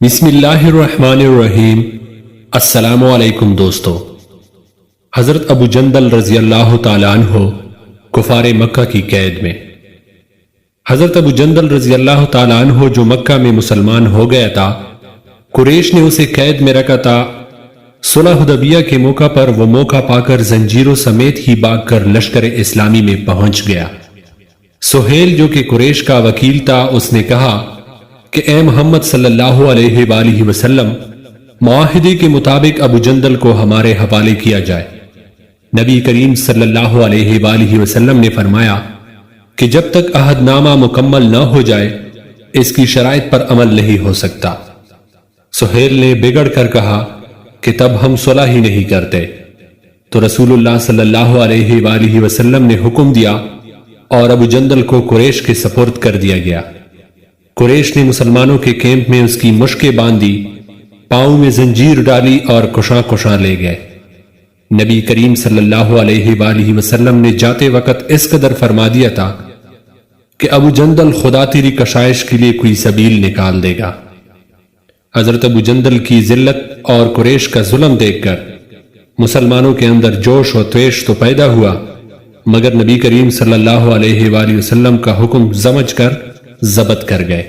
بسم اللہ الرحمن الرحیم۔ السلام علیکم دوستو۔ حضرت ابو جندل رضی اللہ تعالیٰ عنہ کفار مکہ کی قید میں۔ حضرت ابو جندل رضی اللہ تعالیٰ عنہ جو مکہ میں مسلمان ہو گیا تھا، قریش نے اسے قید میں رکھا تھا۔ صلح حدیبیہ کے موقع پر وہ موقع پا کر زنجیروں سمیت ہی بھاگ کر لشکر اسلامی میں پہنچ گیا۔ سہیل جو کہ قریش کا وکیل تھا، اس نے کہا کہ اے محمد صلی اللہ علیہ وآلہ وسلم، معاہدے کے مطابق ابو جندل کو ہمارے حوالے کیا جائے۔ نبی کریم صلی اللہ علیہ وآلہ وسلم نے فرمایا کہ جب تک عہد نامہ مکمل نہ ہو جائے اس کی شرائط پر عمل نہیں ہو سکتا۔ سہیل نے بگڑ کر کہا کہ تب ہم صلح ہی نہیں کرتے، تو رسول اللہ صلی اللہ علیہ وآلہ وسلم نے حکم دیا اور ابو جندل کو قریش کے سپرد کر دیا گیا۔ قریش نے مسلمانوں کے کیمپ میں اس کی مشکیں باندھی، پاؤں میں زنجیر ڈالی اور کشاں کشاں لے گئے۔ نبی کریم صلی اللہ علیہ وآلہ وسلم نے جاتے وقت اس قدر فرما دیا تھا کہ ابو جندل خدا تیری کشائش کے لیے کوئی سبیل نکال دے گا۔ حضرت ابو جندل کی ذلت اور قریش کا ظلم دیکھ کر مسلمانوں کے اندر جوش و طویش تو پیدا ہوا، مگر نبی کریم صلی اللہ علیہ وآلہ وسلم کا حکم سمجھ کر ضبط کر گئے۔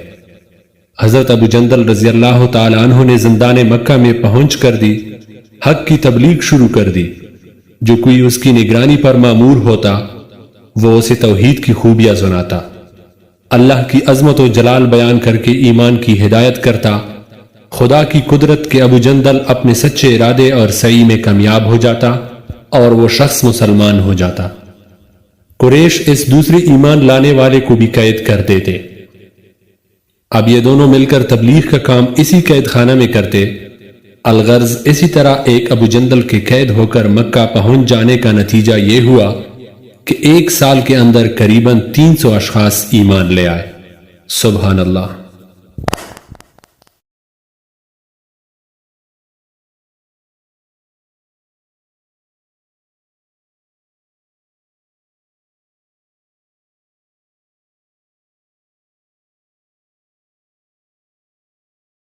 حضرت ابو جندل رضی اللہ تعالیٰ عنہ نے زندان مکہ میں پہنچ کر دی حق کی تبلیغ شروع کر دی۔ جو کوئی اس کی نگرانی پر مامور ہوتا وہ اسے توحید کی خوبیاں سناتا، اللہ کی عظمت و جلال بیان کر کے ایمان کی ہدایت کرتا، خدا کی قدرت کے ابو جندل اپنے سچے ارادے اور سعی میں کامیاب ہو جاتا اور وہ شخص مسلمان ہو جاتا۔ قریش اس دوسرے ایمان لانے والے کو بھی قید کر دیتے۔ اب یہ دونوں مل کر تبلیغ کا کام اسی قید خانہ میں کرتے۔ الغرض اسی طرح ایک ابو جندل کے قید ہو کر مکہ پہنچ جانے کا نتیجہ یہ ہوا کہ 1 سال کے اندر قریباً 300 اشخاص ایمان لے آئے۔ سبحان اللہ۔